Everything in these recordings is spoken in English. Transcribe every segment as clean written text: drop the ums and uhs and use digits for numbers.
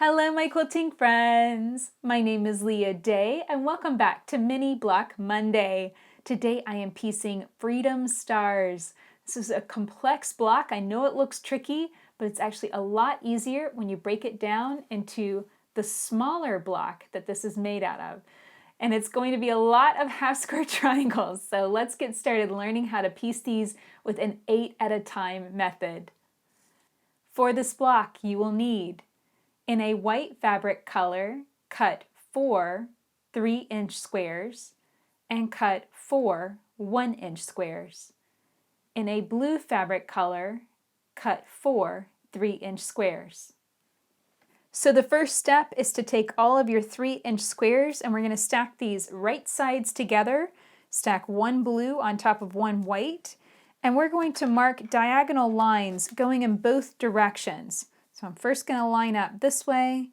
Hello, my quilting friends. My name is Leah Day, and welcome back to Mini Block Monday. Today I am piecing Freedom Stars. This is a complex block. I know it looks tricky, but it's actually a lot easier when you break it down into the smaller block that this is made out of. And it's going to be a lot of half square triangles. So let's get started learning how to piece these with an 8 at a time method. For this block, you will need, in a white fabric color, cut 4 3-inch squares and cut 4 1-inch squares. In a blue fabric color, cut 4 3-inch squares. So the first step is to take all of your 3-inch squares and we're going to stack these right sides together, stack one blue on top of one white, and we're going to mark diagonal lines going in both directions. So I'm first going to line up this way,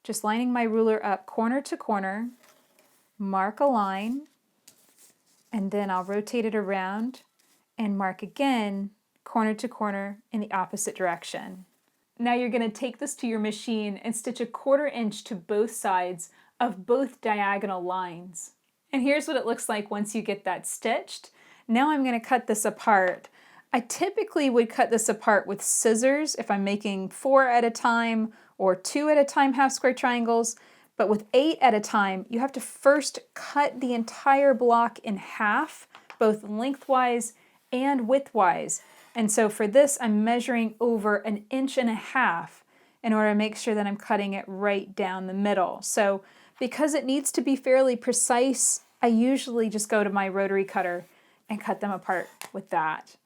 just lining my ruler up corner to corner, mark a line, and then I'll rotate it around and mark again corner to corner in the opposite direction. Now you're going to take this to your machine and stitch 1/4 inch to both sides of both diagonal lines. And here's what it looks like once you get that stitched. Now I'm going to cut this apart. I typically would cut this apart with scissors if I'm making 4 at a time or 2 at a time half square triangles, but with 8 at a time, you have to first cut the entire block in half, both lengthwise and widthwise. And so for this, I'm measuring over 1.5 inches in order to make sure that I'm cutting it right down the middle. So because it needs to be fairly precise, I usually just go to my rotary cutter and cut them apart with that.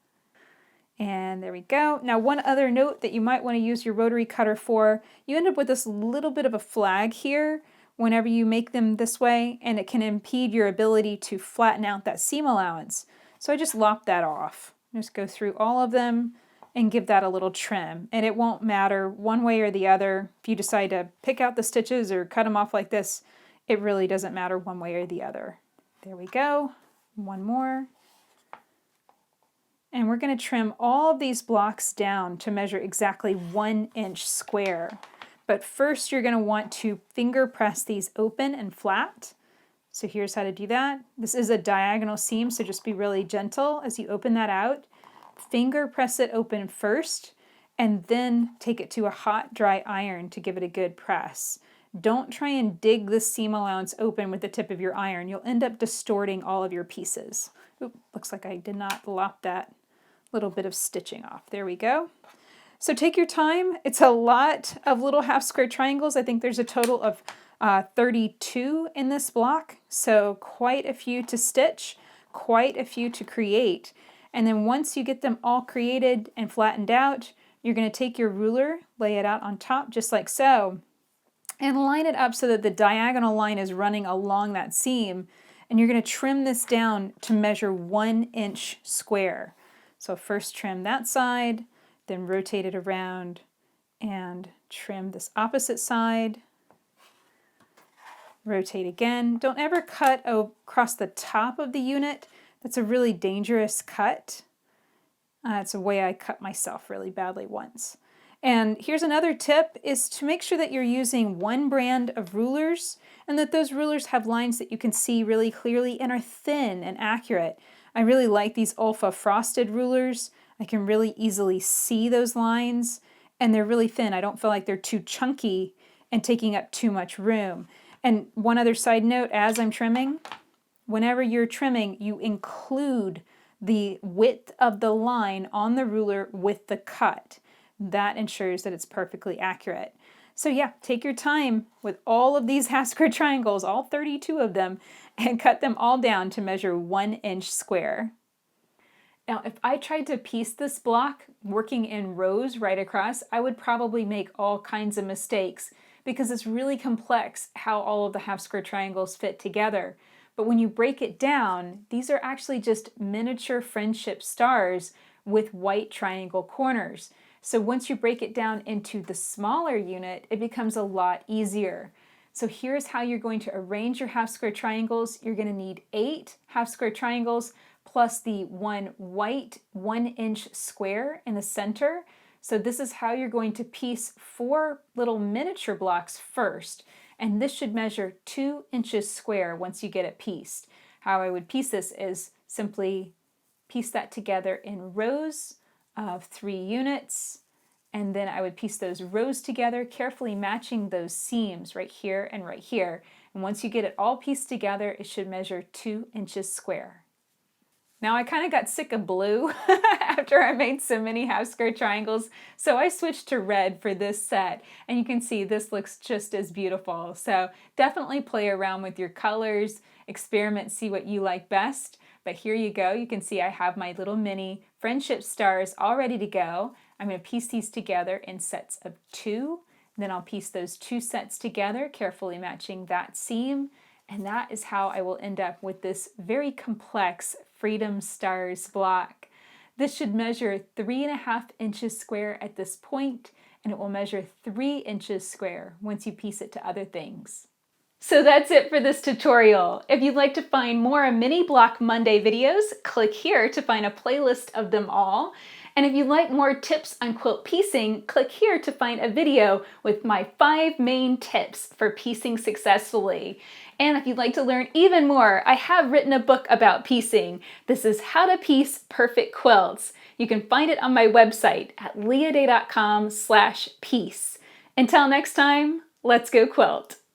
And there we go. Now one other note that you might want to use your rotary cutter for, you end up with this little bit of a flag here whenever you make them this way, and it can impede your ability to flatten out that seam allowance. So I just lop that off. Just go through all of them and give that a little trim. And it won't matter one way or the other. If you decide to pick out the stitches or cut them off like this, it really doesn't matter one way or the other. There we go. One more. And we're going to trim all of these blocks down to measure exactly 1 inch square. But first you're going to want to finger press these open and flat. So here's how to do that. This is a diagonal seam, so just be really gentle as you open that out. Finger press it open first, and then take it to a hot, dry iron to give it a good press. Don't try and dig this seam allowance open with the tip of your iron. You'll end up distorting all of your pieces. Oop, looks like I did not lop that little bit of stitching off. There we go. So take your time. It's a lot of little half square triangles. I think there's a total of 32 in this block, so quite a few to stitch, quite a few to create. And then once you get them all created and flattened out, you're going to take your ruler, lay it out on top just like so, and line it up so that the diagonal line is running along that seam. And you're going to trim this down to measure 1 inch square. So first trim that side, then rotate it around and trim this opposite side. Rotate again. Don't ever cut across the top of the unit. That's a really dangerous cut. It's a way I cut myself really badly once. And here's another tip, is to make sure that you're using one brand of rulers and that those rulers have lines that you can see really clearly and are thin and accurate. I really like these Olfa frosted rulers. I can really easily see those lines and they're really thin. I don't feel like they're too chunky and taking up too much room. And one other side note, as I'm trimming, whenever you're trimming, you include the width of the line on the ruler with the cut. That ensures that it's perfectly accurate. So yeah, take your time with all of these half square triangles, all 32 of them, and cut them all down to measure 1 inch square. Now, if I tried to piece this block working in rows right across, I would probably make all kinds of mistakes because it's really complex how all of the half square triangles fit together. But when you break it down, these are actually just miniature friendship stars with white triangle corners. So once you break it down into the smaller unit, it becomes a lot easier. So here's how you're going to arrange your half square triangles. You're going to need 8 half square triangles plus the one white 1 inch square in the center. So this is how you're going to piece 4 little miniature blocks first. And this should measure 2 inches square once you get it pieced. How I would piece this is simply piece that together in rows of 3 units. And then I would piece those rows together, carefully matching those seams right here and right here. And once you get it all pieced together, it should measure 2 inches square. Now I kind of got sick of blue after I made so many half square triangles, so I switched to red for this set, and you can see this looks just as beautiful. So definitely play around with your colors, experiment, see what you like best. But here you go, you can see I have my little mini friendship stars all ready to go. I'm going to piece these together in sets of 2. Then I'll piece those 2 sets together, carefully matching that seam. And that is how I will end up with this very complex Freedom Stars block. This should measure 3.5 inches square at this point, and it will measure 3 inches square once you piece it to other things. So that's it for this tutorial. If you'd like to find more Mini Block Monday videos, click here to find a playlist of them all. And if you'd like more tips on quilt piecing, click here to find a video with my 5 main tips for piecing successfully. And if you'd like to learn even more, I have written a book about piecing. This is How to Piece Perfect Quilts. You can find it on my website at leahday.com/piece. Until next time, let's go quilt.